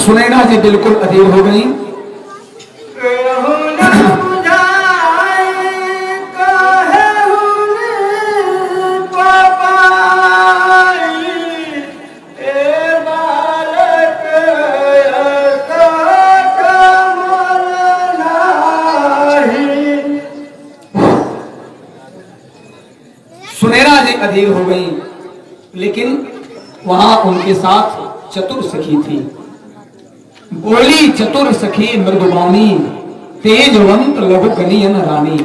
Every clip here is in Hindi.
सुनैना जी बिल्कुल अधीर हो गई। सुनैना जी अधीर हो गई, लेकिन वहां उनके साथ चतुर सखी थी। बोली चतुर सखी मृदुबानी, तेजवंत लघु गनियन रानी।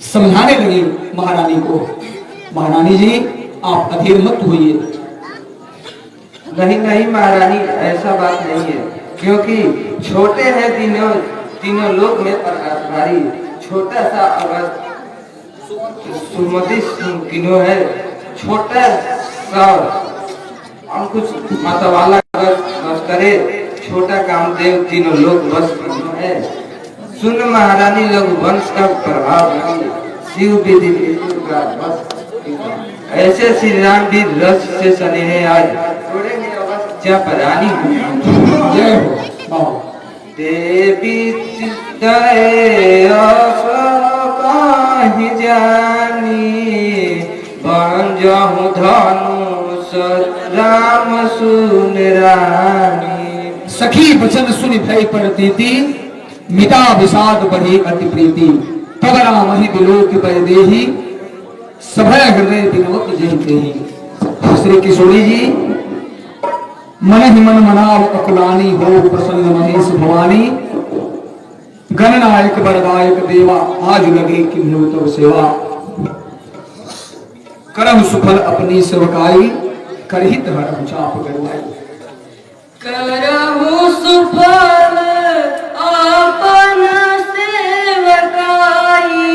समझाने लगी महारानी को, महारानी जी आप अधीर मत होइए। नहीं नहीं महारानी, ऐसा बात नहीं है, क्योंकि छोटे हैं तीनों लोग में प्रभारी। छोटा सा अगर सुमति तीनों है, छोटा सा कुछ मतवाला अगर बस करे, छोटा कामदेव तीनों लोग बस है। सुन महारानी, लोग वंश का प्रभाव नहीं, शिव विधि का बस। ऐसे श्री राम भी रस से सने हैं, आज छोड़ेंगे अवश्य जब रानी। जय हो देवी कहीं जानी, बन जाऊं धनुष राम सुन रानी। सखी वचन सुनि भय परतीति, मिटा विषाद बढ़ी अति प्रीति। तब राम ही बिलोक पर देहि, सभय हृदय विनोद जहि तेहि। श्री किशोरी जी मन ही मन मनाव अकुलानी, हो प्रसन्न महेश भवानी। गणनायक वरदायक देवा, आज लगे कि तो सेवा। करम सुफल अपनी सेवकाई, करहित हरम चाप गरवाई। करहु सुफल अपन सेवकाई,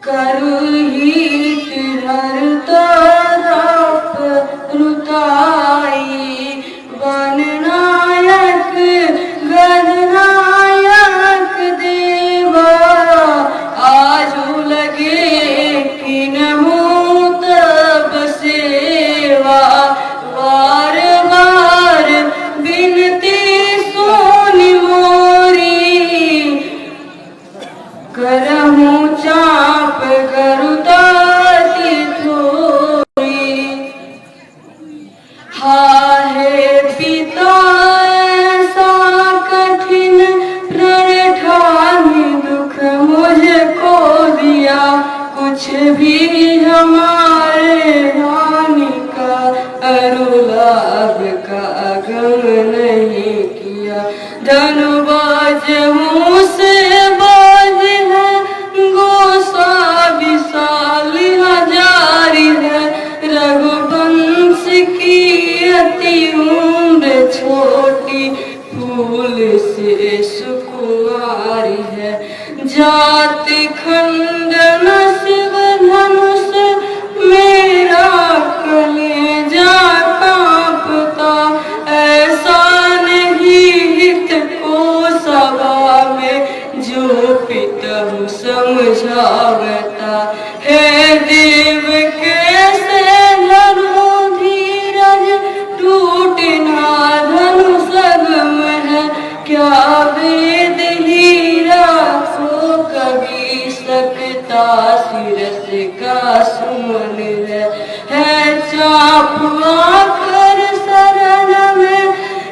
करहित हरत रुताई। गणनायक गणनायक देवा, आजू लगे किन्हु तब सेवा। बार बार बिनती सुनि मोरी, करहु चाप गरुताति थोरी। हाहे पिता ऐसा कठिन प्रण ठानी, दुख मुझको दिया कुछ भी हमारे हानि का। अरुलाभ का गम नहीं किया, धनुबाज मुँह से बाज है, गोसा विशाल हजारी है। रघुवंश की अति उम्र छोटी, फूल से सुकुमारी है। जाति खंडन शिव धनुष, मेरा कलेजा कांपता। ऐसा नहीं हित को सभा में, जो पितहु समझावता। हे देव कैसे धनु धीरज, टूटे ना धनु सगम है। क्या वेद हीरा सो कभी सकता, सिरस का सुमन है। चाप आकर शरण में,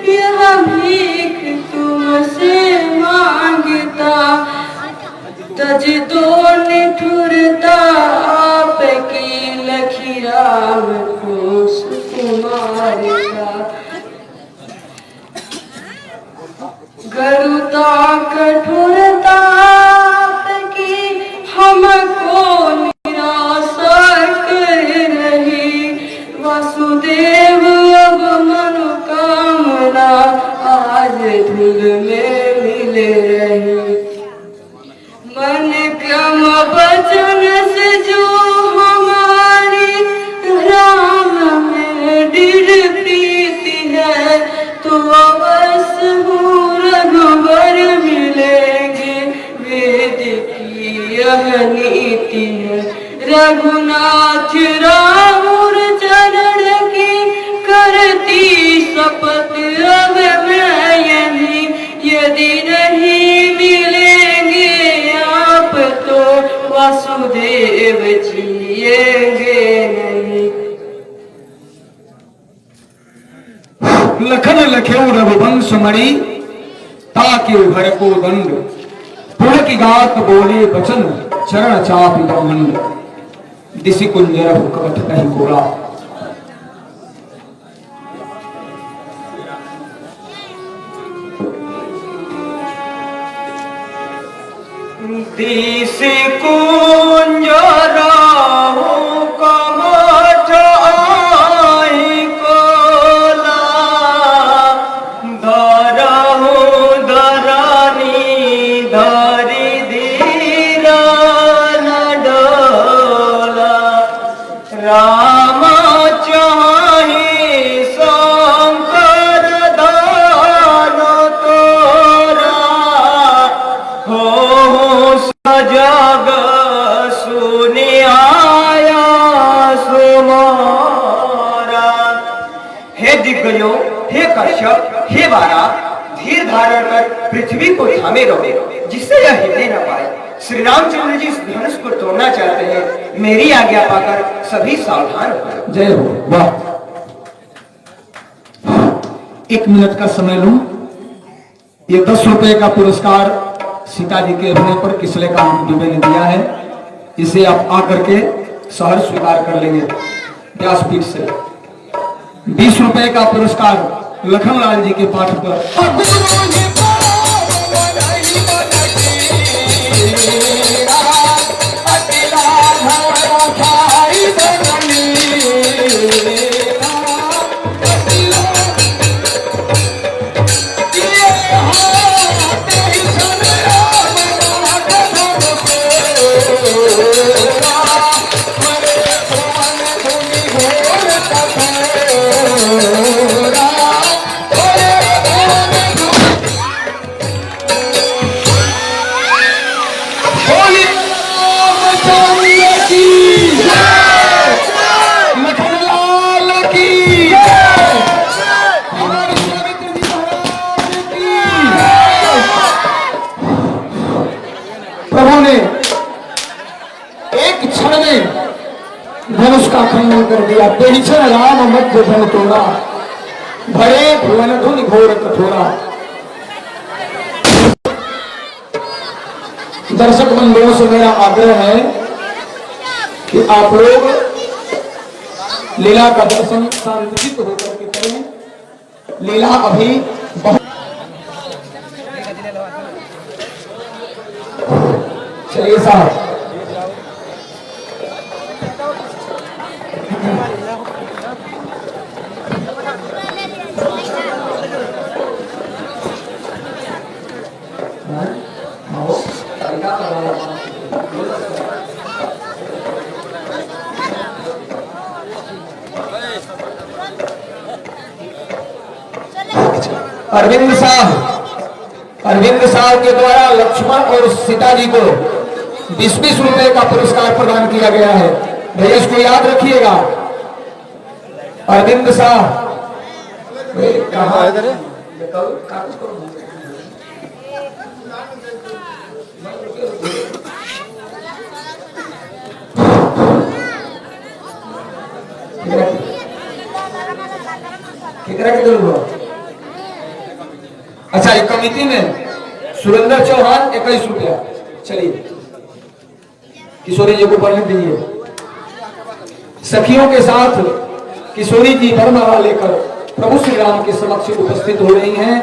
यह भीख तुमसे मांगता। तज दो निठुरता, आपकी लखी राम को सुकुमार का। गरुता कठोरता आपकी, हमको निराशा कर रही। वासुदेव अब मनोकामना, आज धूल में मिल रही। मन क्रम वचन से जो हमारी, राम में दृढ़ प्रीति है। तो अवश्य हूँ रघुवर मिलेंगे, वेद की यह नीति है। रघुनाथ राम चरण की करती शपथ, रखे रघुवंश मणि ताकि भर को दंड पुर की गात बोले बचन चरण चाप ब्रह्मंड दिशि कुंजर कवच कहीं कोरा। दिस कुंजर कवच आई कोला धरहु धरनी धरि धीरा न डोला राम चाहि शंकर दान तोरा हो सजग सुनिया सुमारा। हे दिग्गजों, हे कश्यप, हे वारा, धीर धारण कर पृथ्वी को थामे रहो जिससे यह हिलने न पाए। श्री रामचंद्र जी इस धनुष को तोड़ना चाहते हैं, मेरी आज्ञा पाकर सभी सावधान हो। जय हो। वाह, 1 मिनट का समय लूं। ये 10 रुपए का पुरस्कार सीता जी के अभिनय पर किसले का दुबे ने दिया है। इसे आप आकर के सहर स्वीकार कर लेंगे व्यासपीठ से। 20 रुपए का पुरस्कार लखनलाल जी के पाठ पर। प्रभु ने एक क्षण में धनुष का खंडन कर दिया। पेढ़िछन राम मध्य धन तोड़ा भरे भुवन धुन घोर कठोरा। दर्शक बंधुओं से मेरा आग्रह है कि आप लोग लीला का दर्शन शांतिचित्त होकर के करें। लीला अभी बहुत। चलिए साहब, अरविंद साहब के द्वारा लक्ष्मण और सीता जी को 20-20 रुपए का पुरस्कार प्रदान किया गया है। भैया इसको याद रखिएगा। अरविंद साहब अच्छा, एक कमिटी में सुरेंद्र चौहान 21 रुपया। चलिए किशोरी जी को पढ़ने दीजिए। सखियों के साथ किशोरी जी वरमाला लेकर प्रभु श्री राम के समक्ष उपस्थित हो रही हैं।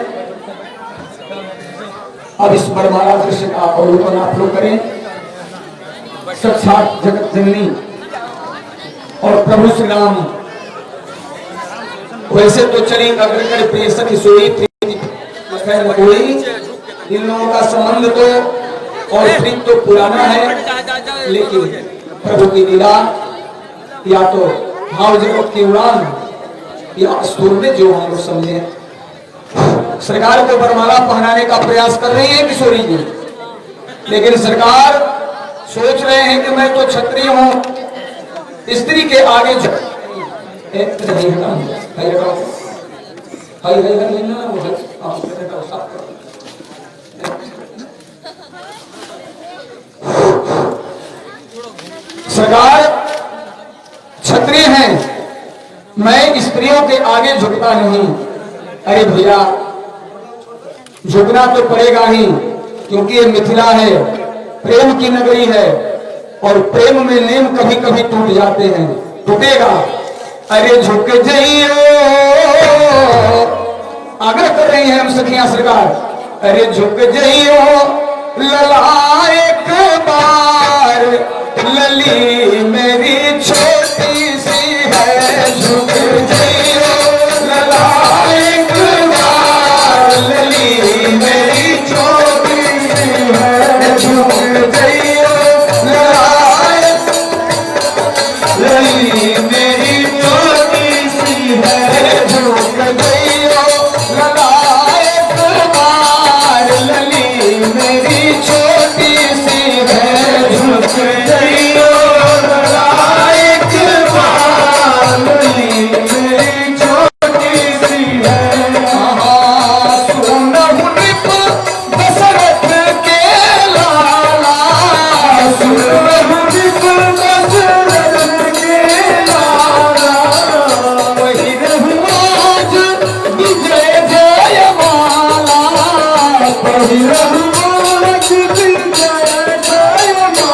अब इस वरमाला दृश्य का अवलोकन आप लोग करें। साक्षात जगत जननी और प्रभु श्री राम वैसे तो चली अग्रगण्य प्रिय सखी सोई कोई, इन लोगों का संबंध तो और प्रीत तो पुराना है, लेकिन प्रभु की लीला या तो भाव जगत की उड़ान या स्टोर में जो हम लोग समझे। सरकार को वरमाला पहनाने का प्रयास कर रही है किशोरी जी, लेकिन सरकार सोच रहे हैं कि मैं तो क्षत्रिय हूं, स्त्री के आगे सरकार क्षत्रिय हैं, मैं स्त्रियों के आगे झुकता नहीं। अरे भैया झुकना तो पड़ेगा ही, क्योंकि ये मिथिला है, प्रेम की नगरी है, और प्रेम में नेम कभी कभी टूट जाते हैं, टूटेगा। अरे झुक जाइयो, आग्रह कर रही हैं हम सखियां सरकार। अरे झुक जाइयो लला एक बार, लली मेरी छोटी सी है, झुक जाइयो लला एक बार, लली मेरी छोटी सी है, झुक जाइयो लला लली मेरी छोटी सी है, झुक जाइयो लला एक बार, लली मेरी छोटी सी है, झुक जाइयो लला एक बार, लली मेरी छोटी सी है। सुनहु नृप दशरथ के लाला, सुनहु नृप दशरथ के लाला, वही रहूं आज विजय जयमाला, वही रहूं आज विजय जयमाला।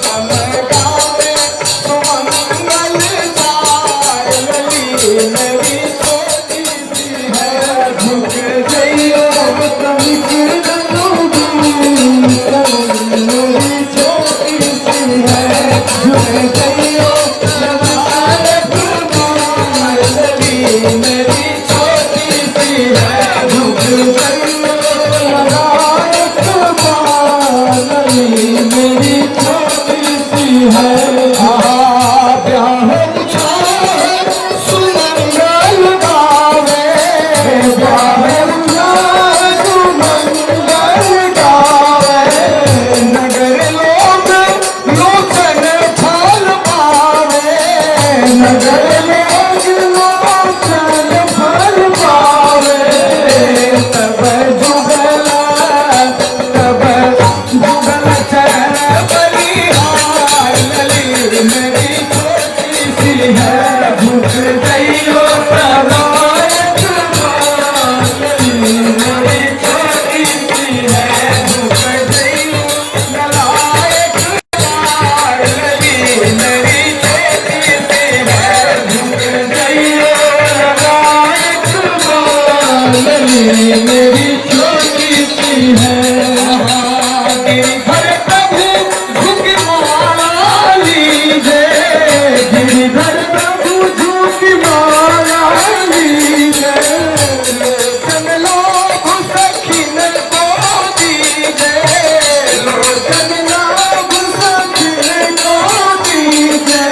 हम गावे सुमंगल चार, लली मेरी छोटी सी है, झुक जाइयो मेरी छोटी सी है, झुक जाइयो लला एक बार, लली मेरी छोटी सी है, झुक जाइयो लला एक बार, लली मेरी छोटी सी है। ब्याह उछाले सुमंगल गावे, ब्याह उछाले सुमंगल गावे, नगर लोग लोचन फल पावे, नगर लोग लोचन फल पावे, तब जुगल चरण बलिहार, लली मेरी छोटी सी है, झुक जाइयो लला एक बार, लली मेरी छोटी सी है, झुक जाइयो लला एक बार, लली मेरी छोटी सी है, झुक जाइयो लला एक बार, लली मेरी छोटी सी है। गिरिधर प्रभु झुक माला लीजे, गिरिधर प्रभु झुक माला लीजे, लोचन लोग सखिन को दीजे, लोचन लोग सखिन को दीजे।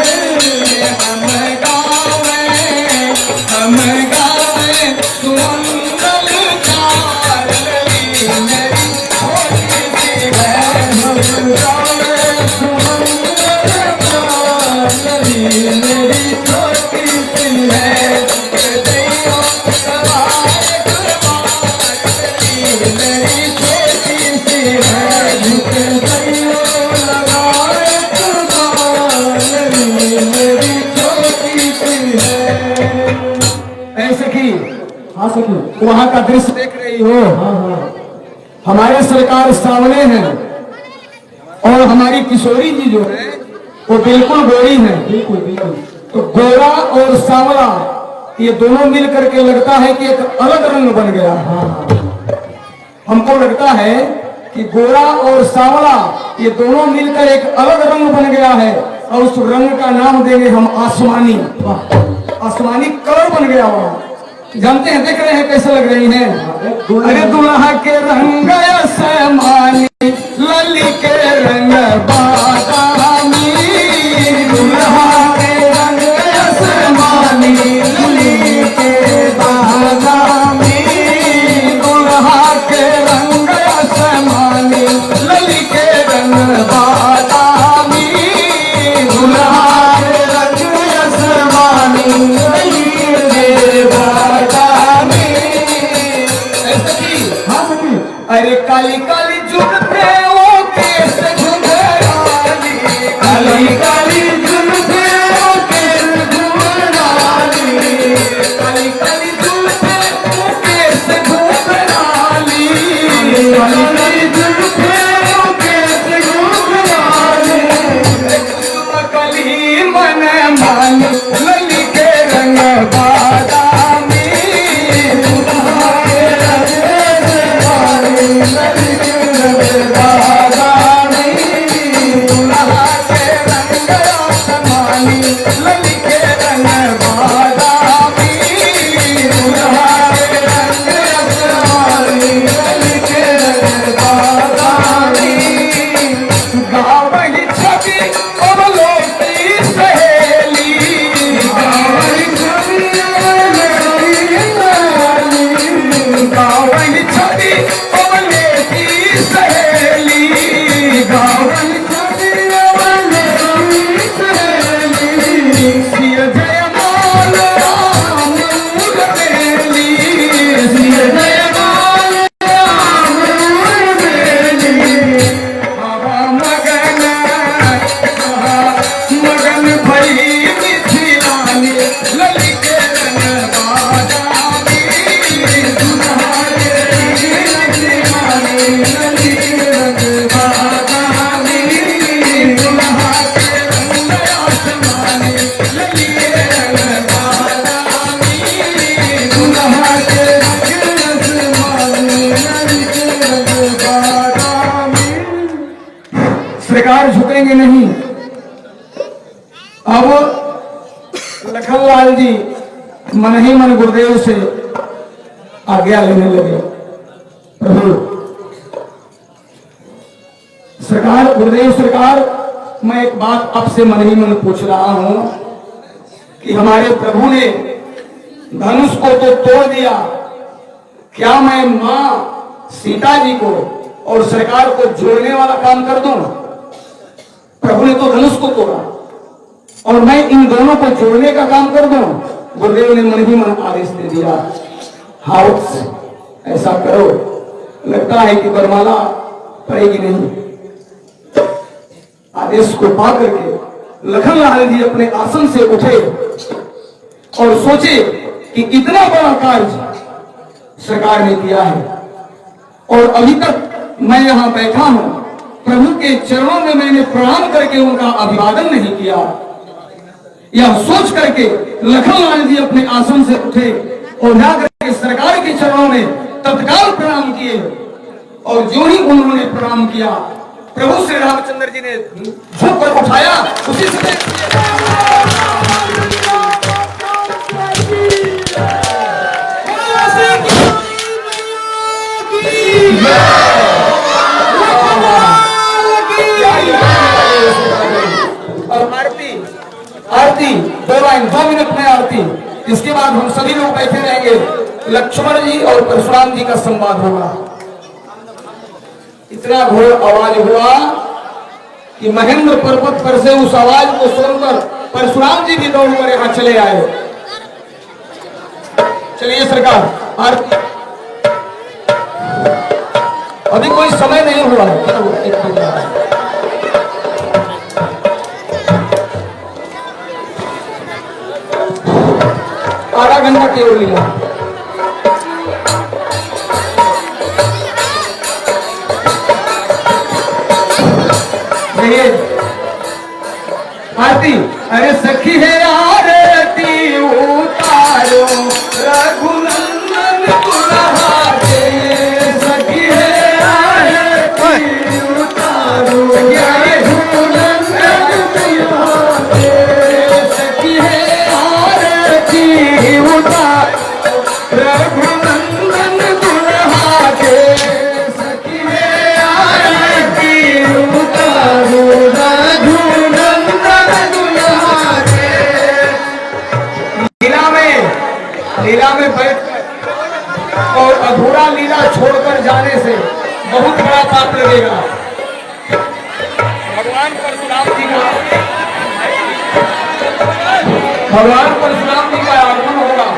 हम गावे सुमंगल चार, लली मेरी छोटी सी है, हम गावे सुमंगल चार, लली मेरी छोटी सी है, झुक जाइयो लला एक बार, लली मेरी छोटी सी है, झुक जाइयो लला एक बार, लली मेरी छोटी सी है। ऐसे की हाँ सखी वहाँ का दृश्य देख रही हो। हमारे सरकार सामने हैं, और हमारी किशोरी जी जो है वो बिल्कुल गोरी है, बिल्कुल बिल्कुल। तो गोरा और सांवला ये दोनों मिल करके लगता है कि एक अलग रंग बन गया। हमको लगता है कि गोरा और सांवला ये दोनों मिलकर एक अलग रंग बन गया है, और उस रंग का नाम देंगे हम आसमानी। आसमानी कलर बन गया वहाँ। जानते हैं, देख रहे हैं कैसे लग रही हैं। अरे दुल्हा के रंग आसमानी, लली के रंग बादामी, दुल्हा के रंग आसमानी, लली के बादामी, दुल्हा के रंग आसमानी, लली के रंग बादामी, दुल्हा के रंग आसमानी, लली के बादामी। हाँ सखी। अरे काली काली जुगते वो केस घुंघराली, कि नहीं। अब लखनलाल जी मन ही मन गुरुदेव से आज्ञा लेने लगे। प्रभु सरकार, गुरुदेव सरकार, मैं एक बात आपसे मन ही मन पूछ रहा हूं कि हमारे प्रभु ने धनुष को तो तोड़ दिया, क्या मैं मां सीता जी को और सरकार को जोड़ने वाला काम कर दूं? प्रभु ने तो धनुष को तोड़ा और मैं इन दोनों को जोड़ने का काम कर दूं? गुरुदेव ने मन ही मन आदेश दे दिया, हाउस ऐसा करो। लगता है कि वरमाला पड़ेगी नहीं। आदेश को पा करके लखनलाल जी अपने आसन से उठे और सोचे कि इतना बड़ा कार्य सरकार ने किया है और अभी तक मैं यहां बैठा हूं, प्रभु के चरणों में मैंने प्रणाम करके उनका अभिवादन नहीं किया। यह सोच करके लखनलाल जी अपने आसन से उठे और जाकर के सरकार के चरणों में तत्काल प्रणाम किए और जो ही उन्होंने प्रणाम किया, प्रभु श्री रामचंद्र जी ने झुक कर उठाया। उसी समय और आरती 2 मिनट में आरती, इसके बाद हम सभी लोग बैठे रहेंगे। लक्ष्मण जी और परशुराम जी का संवाद होगा। इतना घोर आवाज हुआ कि महेंद्र पर्वत पर से उस आवाज को सुनकर परशुराम जी भी दौड़कर यहां चले आए। चलिए सरकार, आरती। अभी कोई समय नहीं हुआ है, क्या हुआ? एक मिनट, आधा घंटा केवल लिया। आरती, अरे सखी है आरती उतारो रघुनंदन दुल्हा के, सखी है आरती उतारो रघुनंदन दुल्हा के, सखी है आरती उतारो रघुनंदन दुल्हा के, सखी है आरती उतारो लीला में बैठ और अधूरा लीला छोड़कर जाने से बहुत बड़ा पाप लगेगा। भगवान परशुराम जी का आगमन होगा,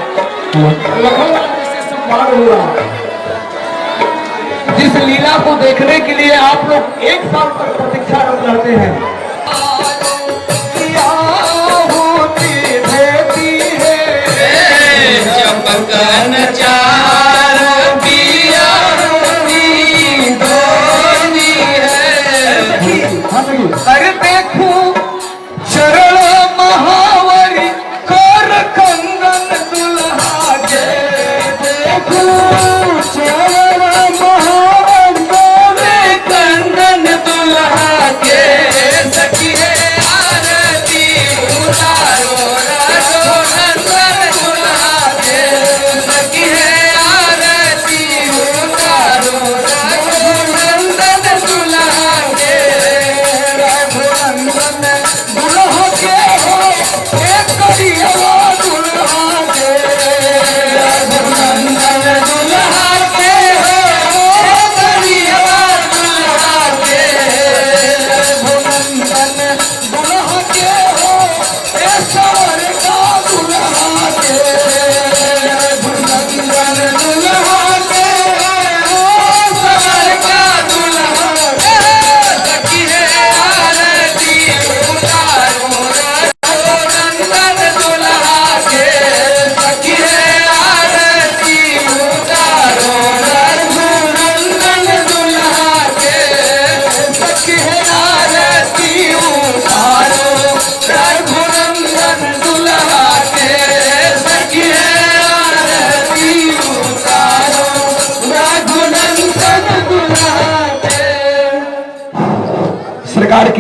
लखनलाल जी से संवाद होगा। जिस लीला को देखने के लिए आप लोग 1 साल तक प्रतीक्षारत रहते हैं, कन चार पिया दोनी है, अरे देखो चरण महावरी कर कंगन दुल्हा के, देखो चरण महावरी कंगन दुल्हा के, सखी है आरती उतारो रघुनंदन दुल्हा के, सखी है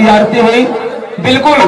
की आरती हुई। बिल्कुल